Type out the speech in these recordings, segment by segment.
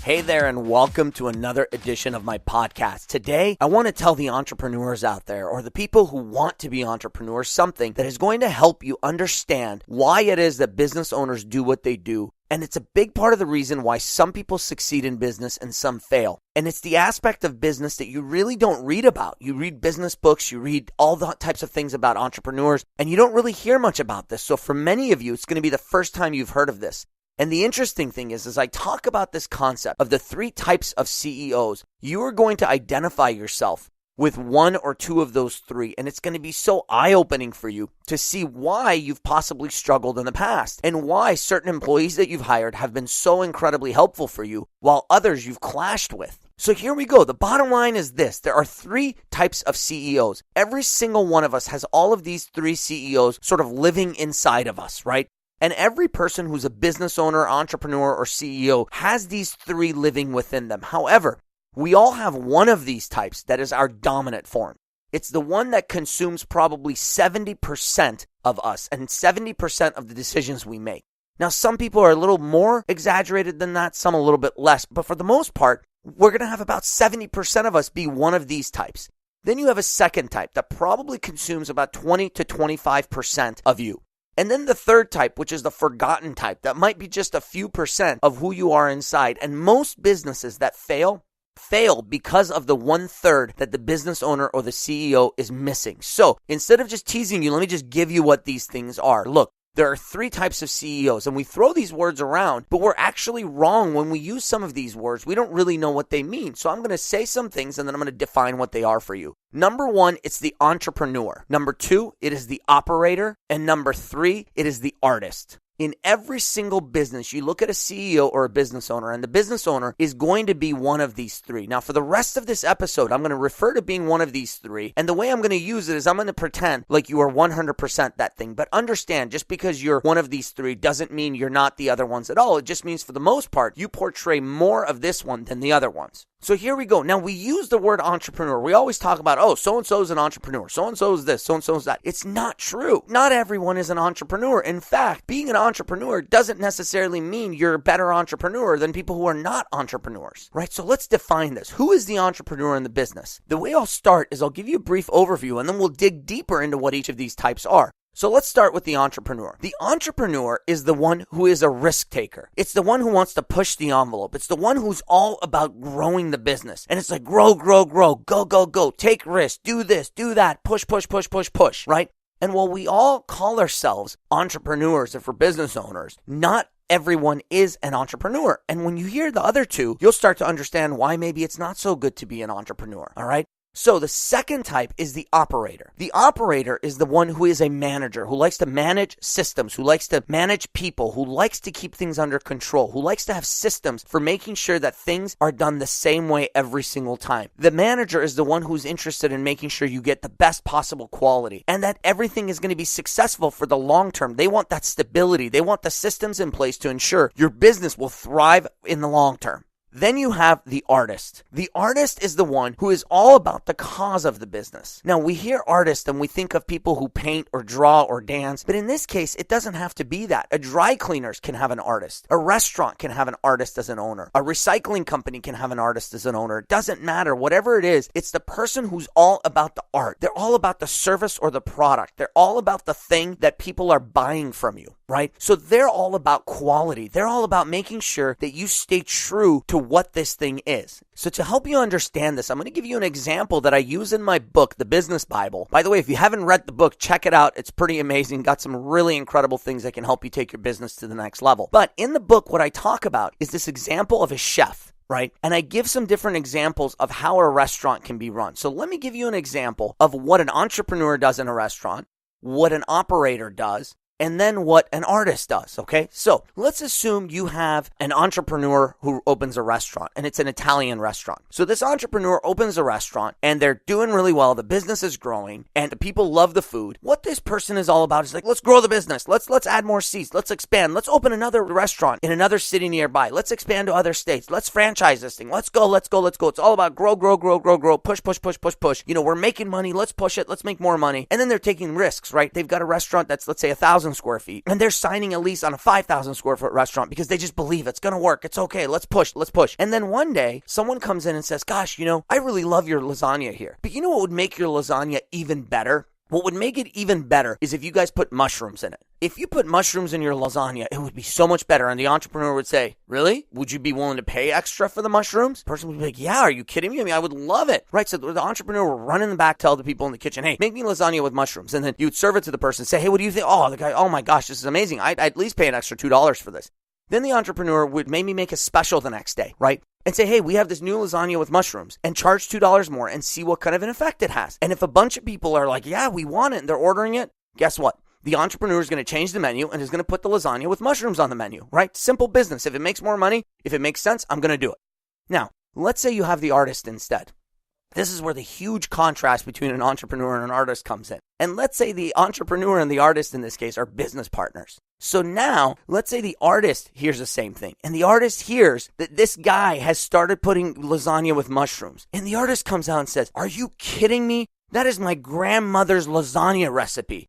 Hey there, and welcome to another edition of my podcast. Today, I want to tell the entrepreneurs out there, or the people who want to be entrepreneurs, something that is going to help you understand why it is that business owners do what they do. And it's a big part of the reason why some people succeed in business and some fail. And it's the aspect of business that you really don't read about. You read business books, you read all the types of things about entrepreneurs, and you don't really hear much about this. So for many of you, it's going to be the first time you've heard of this. And the interesting thing is, as I talk about this concept of the three types of CEOs, you are going to identify yourself with one or two of those three. And it's going to be so eye-opening for you to see why you've possibly struggled in the past and why certain employees that you've hired have been so incredibly helpful for you while others you've clashed with. So here we go. The bottom line is this. There are three types of CEOs. Every single one of us has all of these three CEOs sort of living inside of us, right? And every person who's a business owner, entrepreneur, or CEO has these three living within them. However, we all have one of these types that is our dominant form. It's the one that consumes probably 70% of us and 70% of the decisions we make. Now, some people are a little more exaggerated than that, some a little bit less. But for the most part, we're going to have about 70% of us be one of these types. Then you have a second type that probably consumes about 20 to 25% of you. And then the third type, which is the forgotten type, that might be just a few percent of who you are inside. And most businesses that fail because of the 1/3 that the business owner or the CEO is missing. So instead of just teasing you, let me just give you what these things are. Look, there are three types of CEOs, and we throw these words around, but we're actually wrong when we use some of these words. We don't really know what they mean. So I'm going to say some things, and then I'm going to define what they are for you. Number one, it's the entrepreneur. Number two, it is the operator. And number three, it is the artist. In every single business, you look at a CEO or a business owner, and the business owner is going to be one of these three. Now, for the rest of this episode, I'm going to refer to being one of these three. And the way I'm going to use it is I'm going to pretend like you are 100% that thing. But understand, just because you're one of these three doesn't mean you're not the other ones at all. It just means for the most part, you portray more of this one than the other ones. So here we go. Now, we use the word entrepreneur. We always talk about, oh, so-and-so is an entrepreneur. So-and-so is this. So-and-so is that. It's not true. Not everyone is an entrepreneur. In fact, being an entrepreneur doesn't necessarily mean you're a better entrepreneur than people who are not entrepreneurs, right? So let's define this. Who is the entrepreneur in the business? The way I'll start is I'll give you a brief overview, and then we'll dig deeper into what each of these types are. So let's start with the entrepreneur. The entrepreneur is the one who is a risk taker. It's the one who wants to push the envelope. It's the one who's all about growing the business. And it's like grow, grow, grow, go, go, go, take risks, do this, do that, push, push, push, push, push, right? And while we all call ourselves entrepreneurs and for business owners, not everyone is an entrepreneur. And when you hear the other two, you'll start to understand why maybe it's not so good to be an entrepreneur, all right? So the second type is the operator. The operator is the one who is a manager, who likes to manage systems, who likes to manage people, who likes to keep things under control, who likes to have systems for making sure that things are done the same way every single time. The manager is the one who's interested in making sure you get the best possible quality and that everything is going to be successful for the long term. They want that stability. They want the systems in place to ensure your business will thrive in the long term. Then you have the artist. The artist is the one who is all about the cause of the business. Now, we hear artist and we think of people who paint or draw or dance, but in this case, it doesn't have to be that. A dry cleaners can have an artist. A restaurant can have an artist as an owner. A recycling company can have an artist as an owner. It doesn't matter. Whatever it is, it's the person who's all about the art. They're all about the service or the product. They're all about the thing that people are buying from you, right? So they're all about quality. They're all about making sure that you stay true to what this thing is. So to help you understand this, I'm going to give you an example that I use in my book, The Business Bible. By the way, if you haven't read the book, check it out. It's pretty amazing. Got some really incredible things that can help you take your business to the next level. But in the book, what I talk about is this example of a chef, right? And I give some different examples of how a restaurant can be run. So let me give you an example of what an entrepreneur does in a restaurant, what an operator does, and then what an artist does, okay? So let's assume you have an entrepreneur who opens a restaurant, and it's an Italian restaurant. So this entrepreneur opens a restaurant, and they're doing really well. The business is growing, and the people love the food. What this person is all about is like, let's grow the business. Let's add more seats. Let's expand. Let's open another restaurant in another city nearby. Let's expand to other states. Let's franchise this thing. Let's go, let's go, let's go. It's all about grow, grow, grow, grow, grow, push, push, push, push, push. You know, we're making money. Let's push it. Let's make more money. And then they're taking risks, right? They've got a restaurant that's, let's say, 1,000 1,000 square feet and they're signing a lease on a 5,000 square foot restaurant because they just believe it's going to work. It's okay. Let's push. And then one day someone comes in and says, gosh, I really love your lasagna here. But you know what would make your lasagna even better? What would make it even better is if you guys put mushrooms in it. If you put mushrooms in your lasagna, it would be so much better. And the entrepreneur would say, really? Would you be willing to pay extra for the mushrooms? The person would be like, yeah, are you kidding me? I mean, I would love it. Right? So the entrepreneur would run in the back, tell the people in the kitchen, hey, make me lasagna with mushrooms. And then you would serve it to the person, say, hey, what do you think? Oh, the guy, oh my gosh, this is amazing. I'd at least pay an extra $2 for this. Then the entrepreneur would maybe make a special the next day, right? And say, hey, we have this new lasagna with mushrooms, and charge $2 more and see what kind of an effect it has. And if a bunch of people are like, yeah, we want it, and they're ordering it, guess what? The entrepreneur is going to change the menu and is going to put the lasagna with mushrooms on the menu, right? Simple business. If it makes more money, if it makes sense, I'm going to do it. Now, let's say you have the artist instead. This is where the huge contrast between an entrepreneur and an artist comes in. And let's say the entrepreneur and the artist in this case are business partners. So now, let's say the artist hears the same thing. And the artist hears that this guy has started putting lasagna with mushrooms. And the artist comes out and says, are you kidding me? That is my grandmother's lasagna recipe.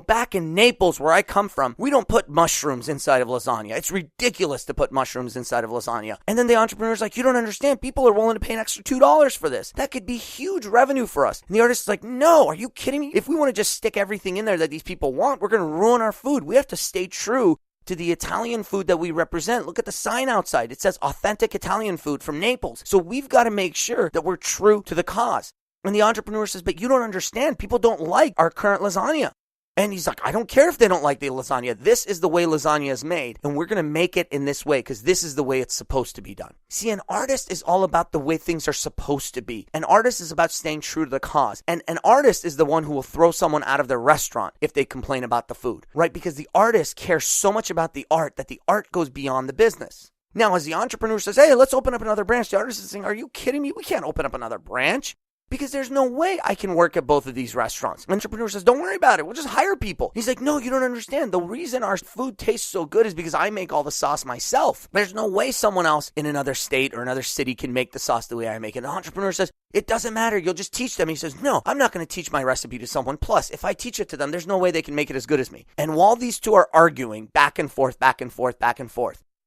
Back in Naples, where I come from, we don't put mushrooms inside of lasagna. It's ridiculous to put mushrooms inside of lasagna. And then the entrepreneur's like, you don't understand. People are willing to pay an extra $2 for this. That could be huge revenue for us. And the artist's like, no, are you kidding me? If we want to just stick everything in there that these people want, we're going to ruin our food. We have to stay true to the Italian food that we represent. Look at the sign outside. It says authentic Italian food from Naples. So we've got to make sure that we're true to the cause. And the entrepreneur says, but you don't understand. People don't like our current lasagna. And he's like, I don't care if they don't like the lasagna. This is the way lasagna is made. And we're going to make it in this way because this is the way it's supposed to be done. See, an artist is all about the way things are supposed to be. An artist is about staying true to the cause. And an artist is the one who will throw someone out of their restaurant if they complain about the food, right? Because the artist cares so much about the art that the art goes beyond the business. Now, as the entrepreneur says, hey, let's open up another branch, the artist is saying, are you kidding me? We can't open up another branch. Because there's no way I can work at both of these restaurants. The entrepreneur says, don't worry about it. We'll just hire people. He's like, no, you don't understand. The reason our food tastes so good is because I make all the sauce myself. There's no way someone else in another state or another city can make the sauce the way I make it. The entrepreneur says, it doesn't matter. You'll just teach them. He says, no, I'm not going to teach my recipe to someone. Plus, if I teach it to them, there's no way they can make it as good as me. And while these two are arguing back and forth,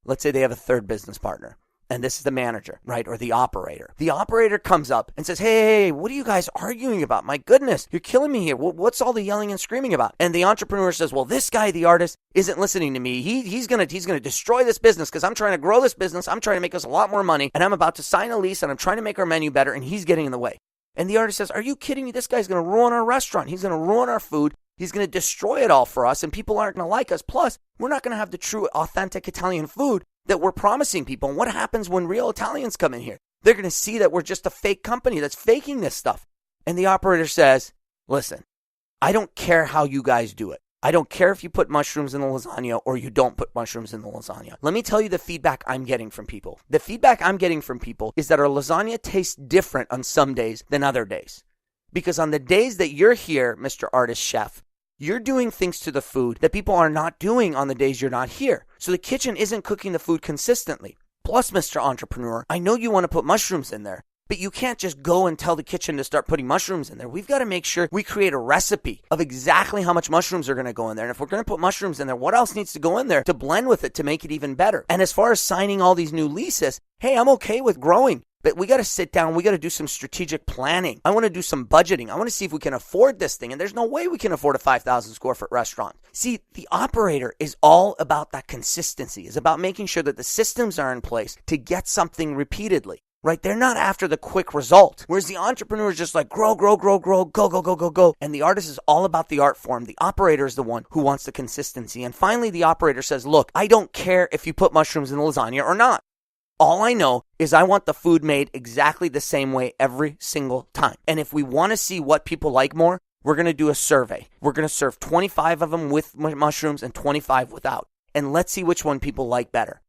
let's say they have a third business partner. And this is the manager, right? Or the operator. The operator comes up and says, hey, what are you guys arguing about? My goodness, you're killing me here. What's all the yelling and screaming about? And the entrepreneur says, well, this guy, the artist, isn't listening to me. He's gonna destroy this business because I'm trying to grow this business. I'm trying to make us a lot more money. And I'm about to sign a lease and I'm trying to make our menu better. And he's getting in the way. And the artist says, are you kidding me? This guy's going to ruin our restaurant. He's going to ruin our food. He's going to destroy it all for us. And people aren't going to like us. Plus, we're not going to have the true, authentic Italian food that we're promising people. And what happens when real Italians come in here? They're going to see that we're just a fake company that's faking this stuff. And the operator says, listen, I don't care how you guys do it. I don't care if you put mushrooms in the lasagna or you don't put mushrooms in the lasagna. Let me tell you the feedback I'm getting from people. The feedback I'm getting from people is that our lasagna tastes different on some days than other days. Because on the days that you're here, Mr. Artist Chef, you're doing things to the food that people are not doing on the days you're not here. So the kitchen isn't cooking the food consistently. Plus, Mr. Entrepreneur, I know you want to put mushrooms in there, but you can't just go and tell the kitchen to start putting mushrooms in there. We've got to make sure we create a recipe of exactly how much mushrooms are going to go in there. And if we're going to put mushrooms in there, what else needs to go in there to blend with it to make it even better? And as far as signing all these new leases, hey, I'm okay with growing. But we got to sit down. We got to do some strategic planning. I want to do some budgeting. I want to see if we can afford this thing. And there's no way we can afford a 5,000 square foot restaurant. See, the operator is all about that consistency. It's about making sure that the systems are in place to get something repeatedly, right? They're not after the quick result. Whereas the entrepreneur is just like grow, go. And the artist is all about the art form. The operator is the one who wants the consistency. And finally, the operator says, look, I don't care if you put mushrooms in the lasagna or not. All I know is I want the food made exactly the same way every single time. And if we want to see what people like more, we're going to do a survey. We're going to serve 25 of them with mushrooms and 25 without. And let's see which one people like better.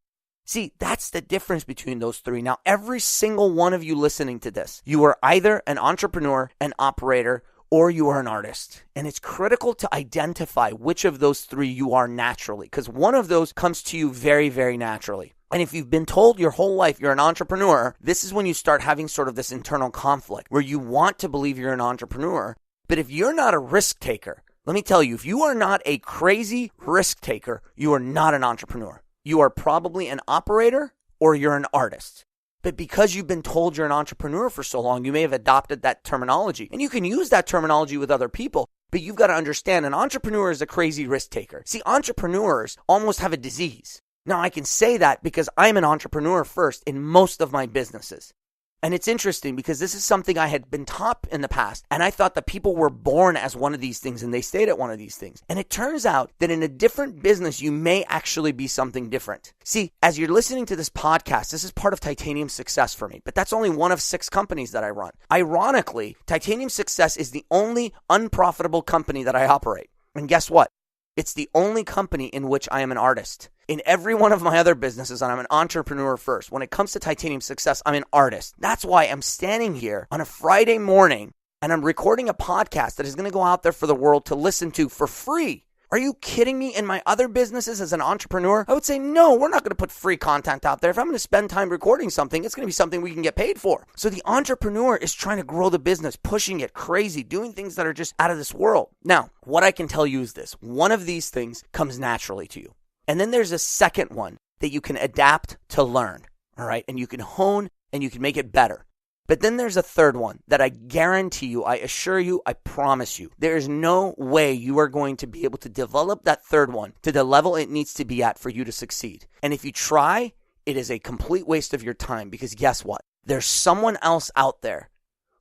See, that's the difference between those three. Now, every single one of you listening to this, you are either an entrepreneur, an operator, or you are an artist. And it's critical to identify which of those three you are naturally, because one of those comes to you very, very naturally. And if you've been told your whole life you're an entrepreneur, this is when you start having sort of this internal conflict where you want to believe you're an entrepreneur. But if you're not a risk taker, Let me tell you, if you are not a crazy risk taker, you are not an entrepreneur. You are probably an operator or you're an artist. But because you've been told you're an entrepreneur for so long, you may have adopted that terminology. And you can use that terminology with other people, but you've got to understand an entrepreneur is a crazy risk taker. See, entrepreneurs almost have a disease. Now, I can say that because I'm an entrepreneur first in most of my businesses. And it's interesting because this is something I had been taught in the past. And I thought that people were born as one of these things and they stayed at one of these things. And it turns out that in a different business, you may actually be something different. See, as you're listening to this podcast, this is part of Titanium Success for me, but that's only one of 6 companies that I run. Ironically, Titanium Success is the only unprofitable company that I operate. And guess what? It's the only company in which I am an artist. In every one of my other businesses, I'm an entrepreneur first. When it comes to Titanium Success, I'm an artist. That's why I'm standing here on a Friday morning and I'm recording a podcast that is going to go out there for the world to listen to for free. Are you kidding me? In my other businesses as an entrepreneur, I would say, no, we're not going to put free content out there. If I'm going to spend time recording something, it's going to be something we can get paid for. So the entrepreneur is trying to grow the business, pushing it crazy, doing things that are just out of this world. Now, what I can tell you is this. One of these things comes naturally to you. And then there's a second one that you can adapt to learn, all right? And you can hone and you can make it better. But then there's a third one that I guarantee you, I assure you, I promise you, there is no way you are going to be able to develop that third one to the level it needs to be at for you to succeed. And if you try, it is a complete waste of your time because guess what? There's someone else out there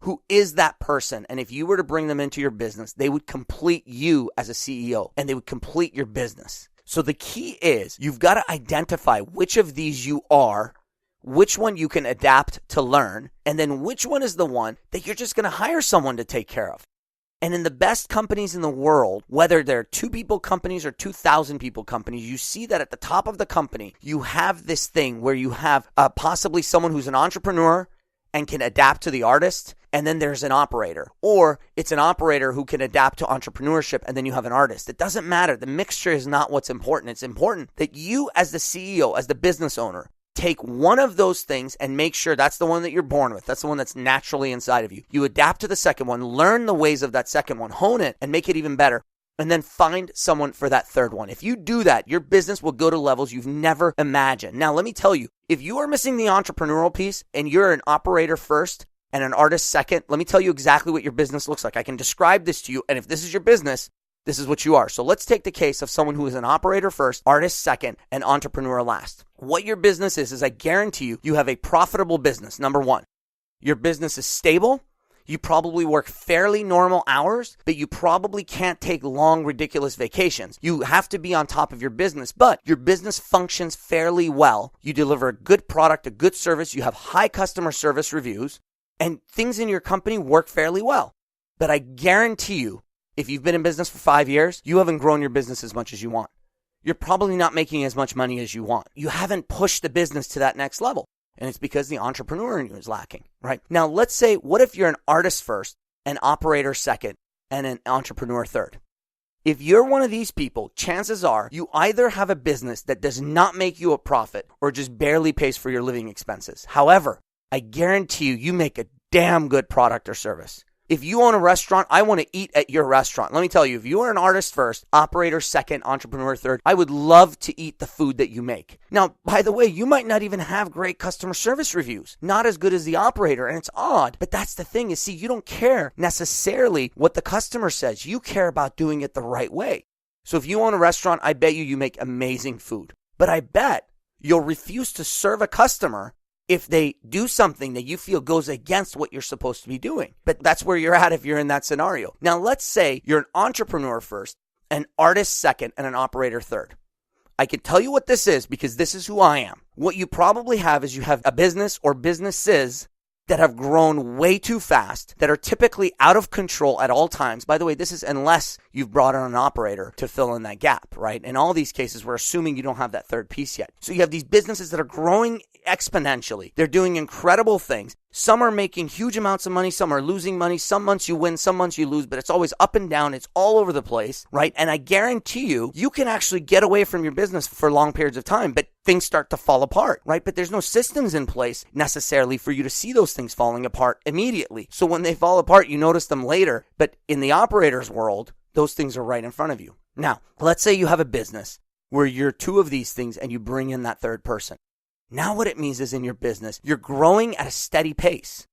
who is that person. And if you were to bring them into your business, they would complete you as a CEO and they would complete your business. So the key is you've got to identify which of these you are, which one you can adapt to learn, and then which one is the one that you're just going to hire someone to take care of. And in the best companies in the world, whether they're 2 people companies or 2,000 people companies, you see that at the top of the company, you have this thing where you have possibly someone who's an entrepreneur and can adapt to the artist. And then there's an operator, or it's an operator who can adapt to entrepreneurship, and then you have an artist. It doesn't matter. The mixture is not what's important. It's important that you as the CEO, as the business owner, take one of those things and make sure that's the one that you're born with. That's the one that's naturally inside of you. You adapt to the second one, learn the ways of that second one, hone it, and make it even better. And then find someone for that third one. If you do that, your business will go to levels you've never imagined. Now, let me tell you, if you are missing the entrepreneurial piece and you're an operator first, and an artist second, let me tell you exactly what your business looks like. I can describe this to you, and if this is your business, this is what you are. So let's take the case of someone who is an operator first, artist second, and entrepreneur last. What your business is I guarantee you, you have a profitable business, number one. Your business is stable. You probably work fairly normal hours, but you probably can't take long, ridiculous vacations. You have to be on top of your business, but your business functions fairly well. You deliver a good product, a good service. You have high customer service reviews. And things in your company work fairly well. But I guarantee you, if you've been in business for 5 years, you haven't grown your business as much as you want. You're probably not making as much money as you want. You haven't pushed the business to that next level. And it's because the entrepreneur in you is lacking, right? Now, let's say, what if you're an artist first, an operator second, and an entrepreneur third? If you're one of these people, chances are you either have a business that does not make you a profit or just barely pays for your living expenses. However, I guarantee you, you make a damn good product or service. If you own a restaurant, I want to eat at your restaurant. Let me tell you, if you are an artist first, operator second, entrepreneur third, I would love to eat the food that you make. Now, by the way, you might not even have great customer service reviews. Not as good as the operator, and it's odd. But that's the thing is, see, you don't care necessarily what the customer says. You care about doing it the right way. So if you own a restaurant, I bet you make amazing food. But I bet you'll refuse to serve a customer if they do something that you feel goes against what you're supposed to be doing. But that's where you're at if you're in that scenario. Now, let's say you're an entrepreneur first, an artist second, and an operator third. I can tell you what this is because this is who I am. What you probably have is you have a business or businesses that have grown way too fast, that are typically out of control at all times. By the way, this is unless you've brought on an operator to fill in that gap, right? In all these cases, we're assuming you don't have that third piece yet. So you have these businesses that are growing exponentially. They're doing incredible things. Some are making huge amounts of money. Some are losing money. Some months you win, some months you lose, but it's always up and down. It's all over the place, right? And I guarantee you, you can actually get away from your business for long periods of time, but things start to fall apart, right? But there's no systems in place necessarily for you to see those things falling apart immediately. So when they fall apart, you notice them later. But in the operator's world, those things are right in front of you. Now, let's say you have a business where you're two of these things and you bring in that third person. Now what it means is in your business, you're growing at a steady pace.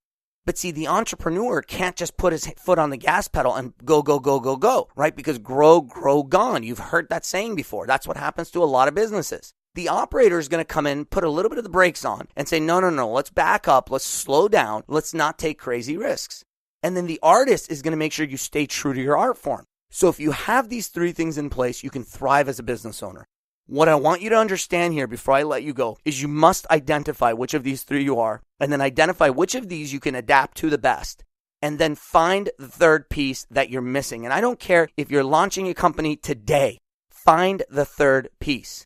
But see, the entrepreneur can't just put his foot on the gas pedal and go, right? Because grow, gone. You've heard that saying before. That's what happens to a lot of businesses. The operator is going to come in, put a little bit of the brakes on and say, no, let's back up. Let's slow down. Let's not take crazy risks. And then the artist is going to make sure you stay true to your art form. So if you have these three things in place, you can thrive as a business owner. What I want you to understand here before I let you go is you must identify which of these three you are, and then identify which of these you can adapt to the best, and then find the third piece that you're missing. And I don't care if you're launching a company today, find the third piece.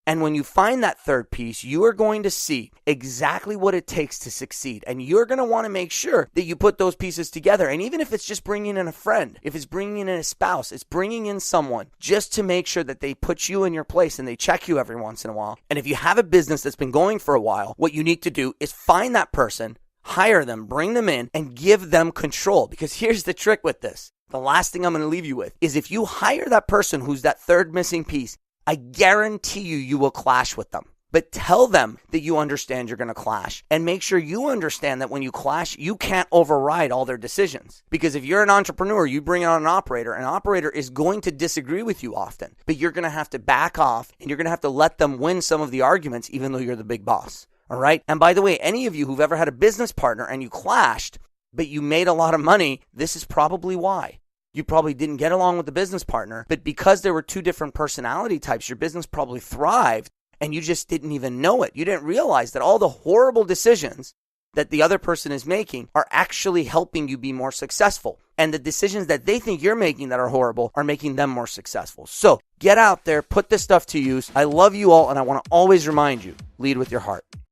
And when you find that third piece, you are going to see exactly what it takes to succeed. And you're going to want to make sure that you put those pieces together. And even if it's just bringing in a friend, if it's bringing in a spouse, it's bringing in someone just to make sure that they put you in your place and they check you every once in a while. And if you have a business that's been going for a while, what you need to do is find that person, hire them, bring them in, and give them control. Because here's the trick with this. The last thing I'm going to leave you with is if you hire that person who's that third missing piece, I guarantee you will clash with them. But tell them that you understand you're going to clash. And make sure you understand that when you clash, you can't override all their decisions. Because if you're an entrepreneur, you bring on an operator is going to disagree with you often. But you're going to have to back off and you're going to have to let them win some of the arguments even though you're the big boss. All right? And by the way, any of you who've ever had a business partner and you clashed, but you made a lot of money, this is probably why. You probably didn't get along with the business partner, but because there were two different personality types, your business probably thrived and you just didn't even know it. You didn't realize that all the horrible decisions that the other person is making are actually helping you be more successful. And the decisions that they think you're making that are horrible are making them more successful. So get out there, put this stuff to use. I love you all, and I want to always remind you, lead with your heart.